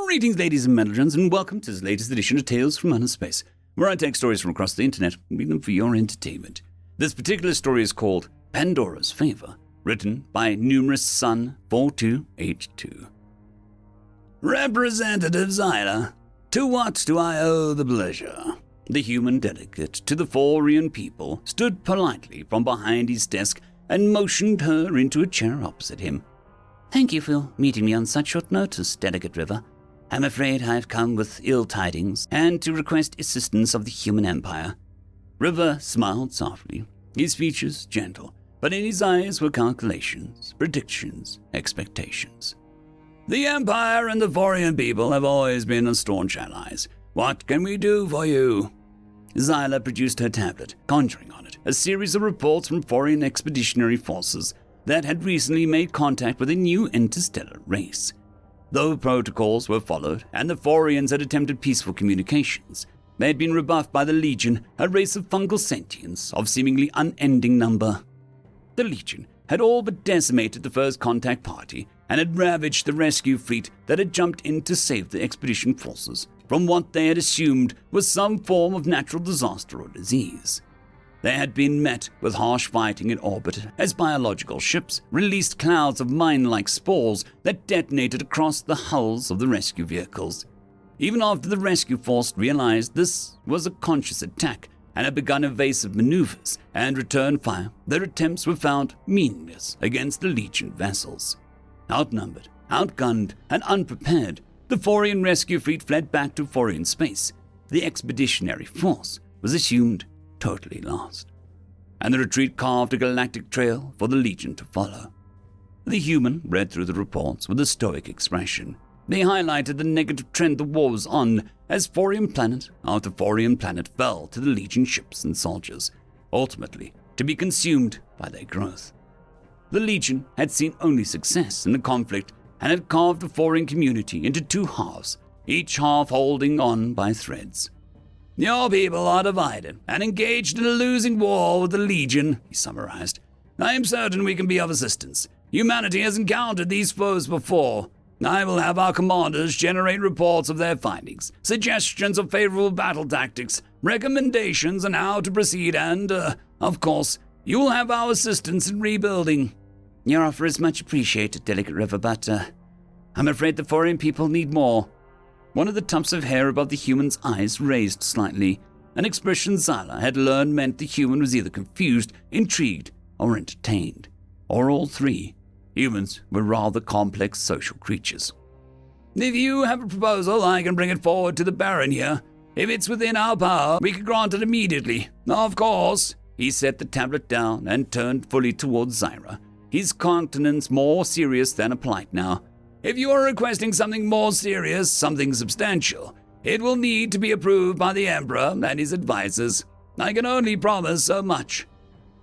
Greetings, ladies and gentlemen, and welcome to this latest edition of Tales from Outer Space, where I take stories from across the internet and read them for your entertainment. This particular story is called Pandora's Favor, written by Numerous Sun 42H2. Representative Zyla, to what do I owe the pleasure? The human delegate to the Forian people stood politely from behind his desk and motioned her into a chair opposite him. Thank you for meeting me on such short notice, Delegate River. I'm afraid I've come with ill tidings and to request assistance of the human empire. River smiled softly, his features gentle, but in his eyes were calculations, predictions, expectations. The empire and the Forian people have always been staunch allies. What can we do for you? Zyla produced her tablet, conjuring on it a series of reports from Forian expeditionary forces that had recently made contact with a new interstellar race. Though protocols were followed and the Forians had attempted peaceful communications, they had been rebuffed by the Legion, a race of fungal sentients of seemingly unending number. The Legion had all but decimated the first contact party and had ravaged the rescue fleet that had jumped in to save the expedition forces from what they had assumed was some form of natural disaster or disease. They had been met with harsh fighting in orbit as biological ships released clouds of mine-like spores that detonated across the hulls of the rescue vehicles. Even after the rescue force realized this was a conscious attack and had begun evasive maneuvers and return fire, their attempts were found meaningless against the Legion vessels. Outnumbered, outgunned, and unprepared, the Forian rescue fleet fled back to Forian space. The expeditionary force was assumed totally lost, and the retreat carved a galactic trail for the Legion to follow. The human read through the reports with a stoic expression. They highlighted the negative trend the war was on as Forian planet after Forian planet fell to the Legion ships and soldiers, ultimately to be consumed by their growth. The Legion had seen only success in the conflict and had carved the Forian community into two halves, each half holding on by threads. Your people are divided and engaged in a losing war with the Legion, he summarized. I am certain we can be of assistance. Humanity has encountered these foes before. I will have our commanders generate reports of their findings, suggestions of favorable battle tactics, recommendations on how to proceed, and, of course, you will have our assistance in rebuilding. Your offer is much appreciated, Delegate River, but, I'm afraid the Forian people need more. One of the tufts of hair above the human's eyes raised slightly, an expression Zyla had learned meant the human was either confused, intrigued, or entertained, or all three. Humans were rather complex social creatures. If you have a proposal, I can bring it forward to the Baron here. If it's within our power, we can grant it immediately. Of course. He set the tablet down and turned fully towards Zyra, his countenance more serious than polite now. If you are requesting something more serious, something substantial, it will need to be approved by the Emperor and his advisors. I can only promise so much.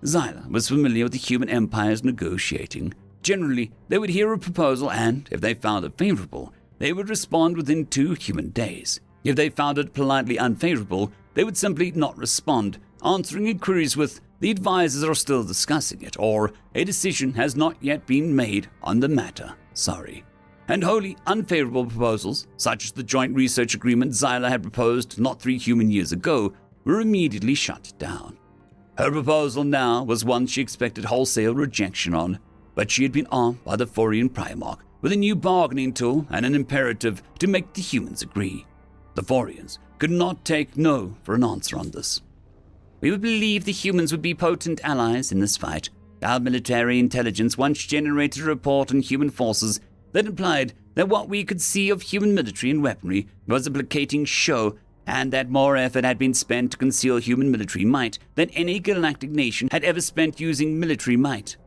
Zyla was familiar with the human empire's negotiating. Generally, they would hear a proposal and, if they found it favorable, they would respond within 2 human days. If they found it politely unfavorable, they would simply not respond, answering inquiries with, the advisors are still discussing it, or a decision has not yet been made on the matter. Sorry. And wholly unfavorable proposals, such as the joint research agreement Zyla had proposed not 3 human years ago, were immediately shut down. Her proposal now was one she expected wholesale rejection on, but she had been armed by the Forian Primarch with a new bargaining tool and an imperative to make the humans agree. The Forians could not take no for an answer on this. We would believe the humans would be potent allies in this fight. Our military intelligence once generated a report on human forces that implied that what we could see of human military and weaponry was a placating show, and that more effort had been spent to conceal human military might than any galactic nation had ever spent using military might.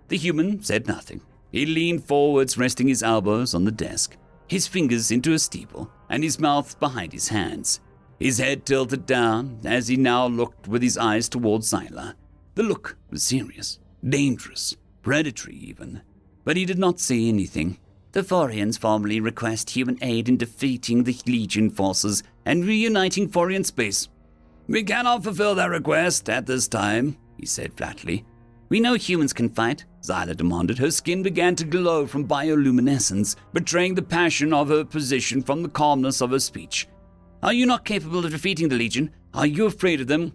The human said nothing. He leaned forwards, resting his elbows on the desk, his fingers into a steeple, and his mouth behind his hands. His head tilted down as he now looked with his eyes towards Zyla. The look was serious, dangerous, predatory even, but he did not say anything. The Forians formally request human aid in defeating the Legion forces and reuniting Forian space. We cannot fulfill that request at this time, he said flatly. We know humans can fight, Xyla demanded. Her skin began to glow from bioluminescence, betraying the passion of her position from the calmness of her speech. Are you not capable of defeating the Legion? Are you afraid of them?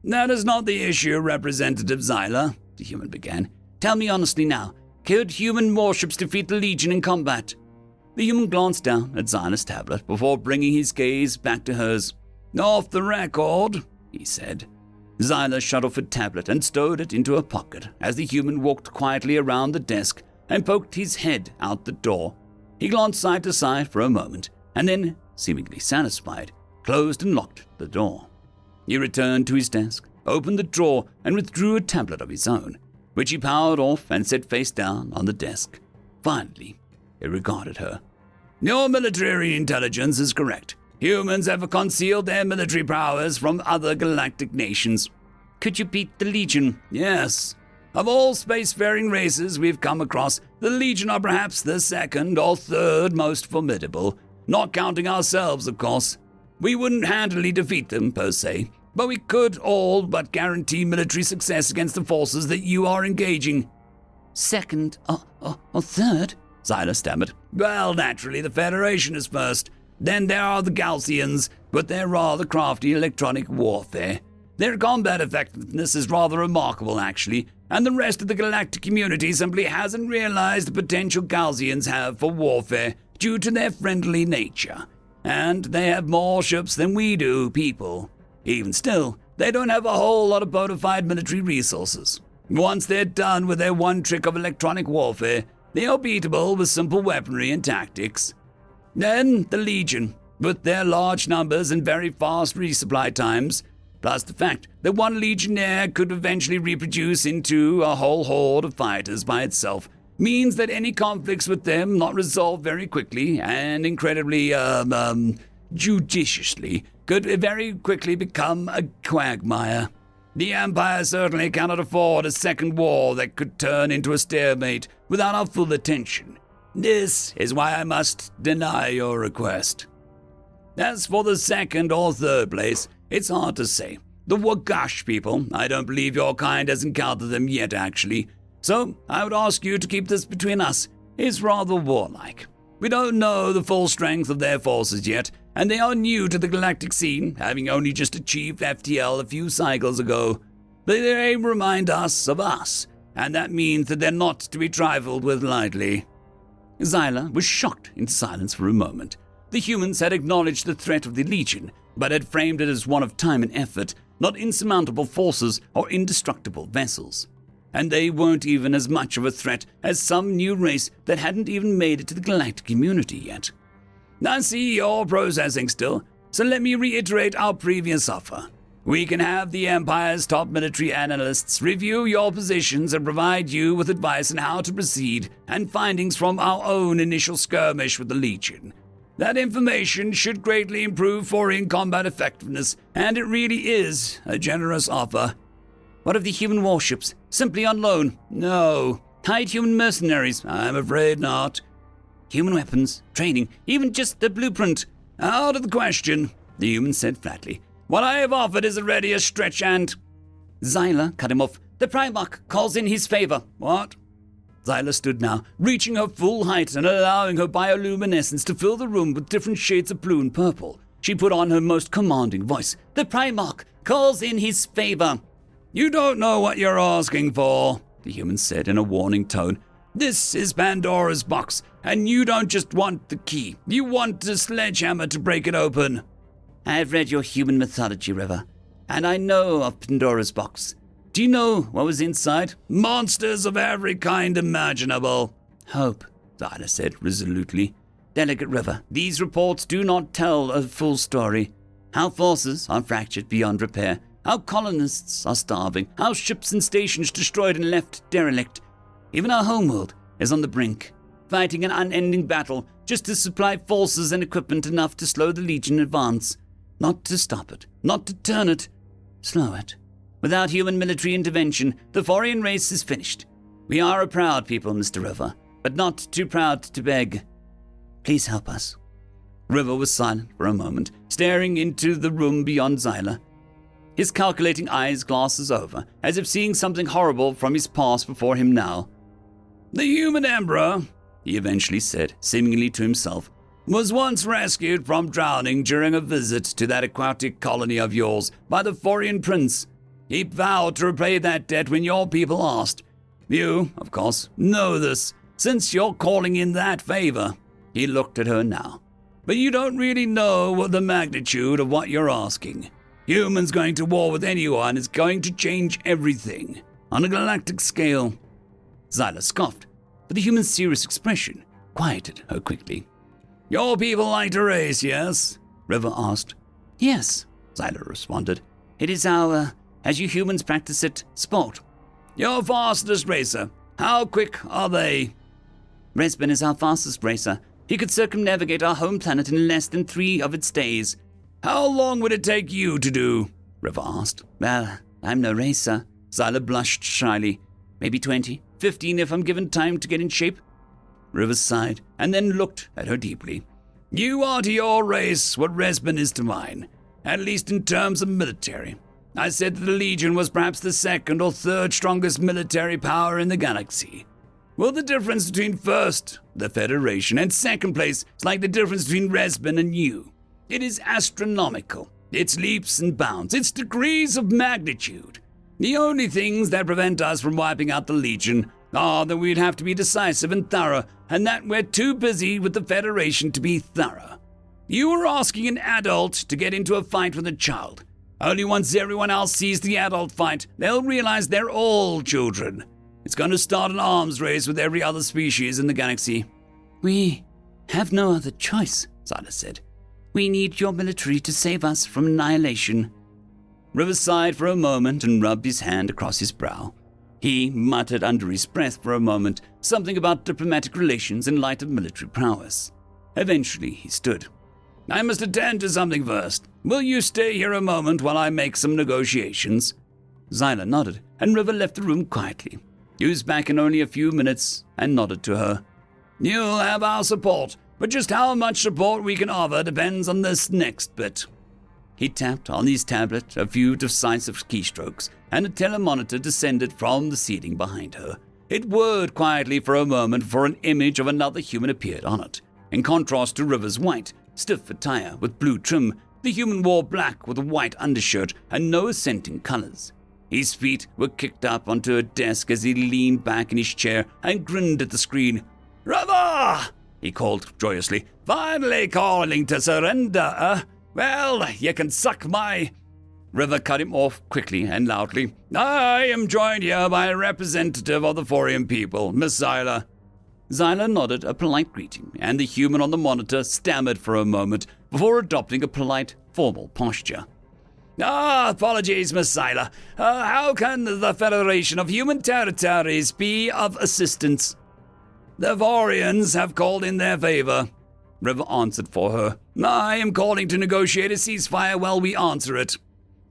That is not the issue, Representative Xyla, the human began. Tell me honestly now, could human warships defeat the Legion in combat? The human glanced down at Xyla's tablet before bringing his gaze back to hers. Off the record, he said. Xyla shut off her tablet and stowed it into her pocket as the human walked quietly around the desk and poked his head out the door. He glanced side to side for a moment and then, seemingly satisfied, closed and locked the door. He returned to his desk, opened the drawer, and withdrew a tablet of his own, which he powered off and set face down on the desk. Finally, he regarded her. Your military intelligence is correct. Humans have concealed their military powers from other galactic nations. Could you beat the Legion? Yes. Of all spacefaring races we've come across, the Legion are perhaps the second or third most formidable, not counting ourselves, of course. We wouldn't handily defeat them, per se, but we could all but guarantee military success against the forces that you are engaging. Second or third? Xyla stammered. Well, naturally, the Federation is first. Then there are the Galcians, but they're rather crafty electronic warfare. Their combat effectiveness is rather remarkable, actually, and the rest of the galactic community simply hasn't realized the potential Galcians have for warfare due to their friendly nature. And they have more ships than we do, people. Even still, they don't have a whole lot of bona fide military resources. Once they're done with their one trick of electronic warfare, they are beatable with simple weaponry and tactics. Then the Legion, with their large numbers and very fast resupply times, plus the fact that one Legionnaire could eventually reproduce into a whole horde of fighters by itself, means that any conflicts with them not resolved very quickly and incredibly, judiciously, could very quickly become a quagmire. The Empire certainly cannot afford a second war that could turn into a stalemate without our full attention. This is why I must deny your request. As for the second or third place, it's hard to say. The Wagash people, I don't believe your kind has encountered them yet, actually. So I would ask you to keep this between us. It's rather warlike. We don't know the full strength of their forces yet, and they are new to the galactic scene, having only just achieved FTL a few cycles ago. But they remind us of us, and that means that they're not to be trifled with lightly. Xyla was shocked into silence for a moment. The humans had acknowledged the threat of the Legion, but had framed it as one of time and effort, not insurmountable forces or indestructible vessels. And they weren't even as much of a threat as some new race that hadn't even made it to the galactic community yet. I see you're processing still, so let me reiterate our previous offer. We can have the Empire's top military analysts review your positions and provide you with advice on how to proceed and findings from our own initial skirmish with the Legion. That information should greatly improve foreign combat effectiveness, and it really is a generous offer. What of the human warships? Simply on loan? No. Hired human mercenaries? I'm afraid not. Human weapons, training, even just a blueprint? Out of the question, the human said flatly. What I have offered is already a stretch and... Xyla cut him off. The Primarch calls in his favor. What? Xyla stood now, reaching her full height and allowing her bioluminescence to fill the room with different shades of blue and purple. She put on her most commanding voice. The Primarch calls in his favor. You don't know what you're asking for, the human said in a warning tone. This is Pandora's box, and you don't just want the key. You want a sledgehammer to break it open. I have read your human mythology, River, and I know of Pandora's box. Do you know what was inside? Monsters of every kind imaginable. Hope, Xyla said resolutely. Delicate River, these reports do not tell a full story. How forces are fractured beyond repair. How colonists are starving. How ships and stations destroyed and left derelict. Even our homeworld is on the brink, fighting an unending battle just to supply forces and equipment enough to slow the Legion advance. Not to stop it, not to turn it, slow it. Without human military intervention, the Forian race is finished. We are a proud people, Mr. River, but not too proud to beg. Please help us. River was silent for a moment, staring into the room beyond Xyla. his calculating eyes glasses over, as if seeing something horrible from his past before him now. "The human emperor," he eventually said, seemingly to himself, "was once rescued from drowning during a visit to that aquatic colony of yours by the Forian prince. He vowed to repay that debt when your people asked. You, of course, know this, since you're calling in that favor." He looked at her now. "But you don't really know what the magnitude of what you're asking. Humans going to war with anyone is going to change everything, on a galactic scale." Xyla scoffed, but the human's serious expression quieted her quickly. "Your people like to race, yes?" River asked. "Yes," Xyla responded. "It is our, as you humans practice it, sport." "Your fastest racer, how quick are they?" "Resben is our fastest racer. He could circumnavigate our home planet in less than 3 of its days." "How long would it take you to do?" River asked. "Well, I'm no racer." Xyla blushed shyly. "Maybe 20, 15 if I'm given time to get in shape." River sighed and then looked at her deeply. "You are to your race what Resben is to mine, at least in terms of military. I said that the Legion was perhaps the 2nd or 3rd strongest military power in the galaxy. Well, the difference between first, the Federation, and second place is like the difference between Resben and you. It is astronomical. It's leaps and bounds. It's degrees of magnitude. The only things that prevent us from wiping out the Legion are that we'd have to be decisive and thorough, and that we're too busy with the Federation to be thorough. You are asking an adult to get into a fight with a child. Only once everyone else sees the adult fight, they'll realize they're all children. It's going to start an arms race with every other species in the galaxy." "We have no other choice," Xyla said. "We need your military to save us from annihilation." River sighed for a moment and rubbed his hand across his brow. He muttered under his breath for a moment something about diplomatic relations in light of military prowess. Eventually he stood. "I must attend to something first. Will you stay here a moment while I make some negotiations?" Xyla nodded, and River left the room quietly. He was back in only a few minutes and nodded to her. "You'll have our support, but just how much support we can offer depends on this next bit." He tapped on his tablet a few decisive keystrokes, and a telemonitor descended from the ceiling behind her. It whirred quietly for a moment before an image of another human appeared on it. In contrast to River's white, stiff attire with blue trim, the human wore black with a white undershirt and no assenting colors. His feet were kicked up onto a desk as he leaned back in his chair and grinned at the screen. "River!" he called joyously. "Finally calling to surrender, Well, you can suck my—" River cut him off quickly and loudly. "I am joined here by a representative of the Forian people, Miss Xyla." Xyla nodded a polite greeting, and the human on the monitor stammered for a moment before adopting a polite, formal posture. Apologies, Miss Xyla. How can the Federation of Human Territories be of assistance?" "The Forians have called in their favor," River answered for her. "I am calling to negotiate a ceasefire while we answer it.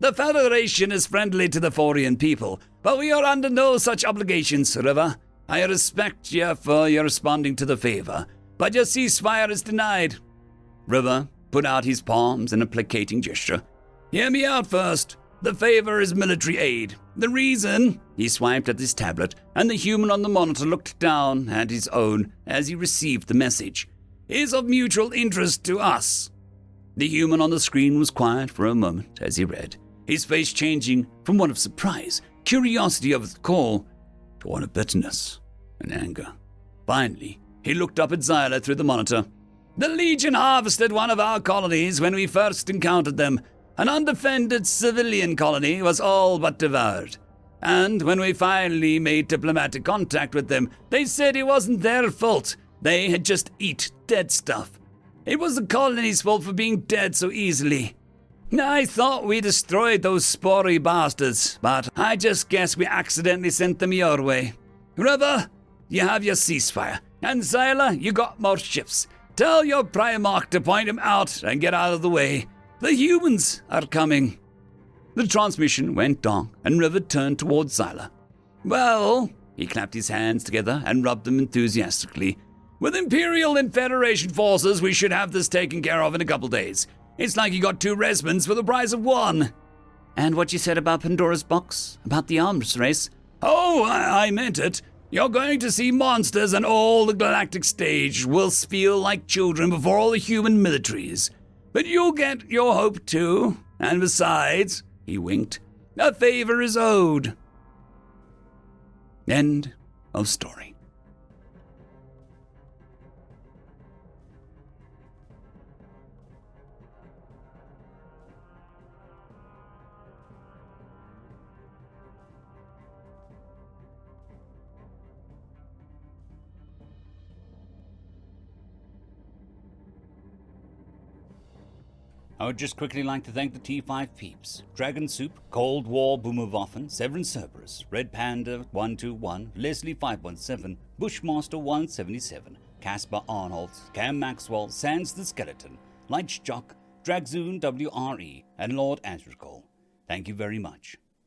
The Federation is friendly to the Forian people, but we are under no such obligations, River. I respect you for your responding to the favor, but your ceasefire is denied." River put out his palms in a placating gesture. "Hear me out first. The favor is military aid. The reason," he swiped at his tablet, and the human on the monitor looked down at his own as he received the message, "is of mutual interest to us." The human on the screen was quiet for a moment as he read, his face changing from one of surprise, curiosity over the call, to one of bitterness and anger. Finally, he looked up at Xyla through the monitor. "The Legion harvested one of our colonies when we first encountered them. An undefended civilian colony was all but devoured. And when we finally made diplomatic contact with them, they said it wasn't their fault. They had just eat dead stuff. It was the colony's fault for being dead so easily. I thought we destroyed those spory bastards, but I just guess we accidentally sent them your way. River, you have your ceasefire, and Xyla, you got more ships. Tell your Primarch to point him out and get out of the way. The humans are coming." The transmission went dark, and River turned towards Xyla. "Well," he clapped his hands together and rubbed them enthusiastically. "With Imperial and Federation forces, we should have this taken care of in a couple days. It's like you got 2 Resmans for the price of 1. And what you said about Pandora's box? About the arms race? Oh, I meant it. You're going to see monsters and all the galactic stage will squeal like children before all the human militaries. But you'll get your hope too. And besides, he winked, a favor is owed. End of story. I would just quickly like to thank the T5 peeps. Dragon Soup, Cold War Boomerwaffen, Severin Cerberus, Red Panda 121, Leslie 517, Bushmaster 177, Caspar Arnold, Cam Maxwell, Sans the Skeleton, Light Jock, Dragzoon WRE, and Lord Azrakal. Thank you very much.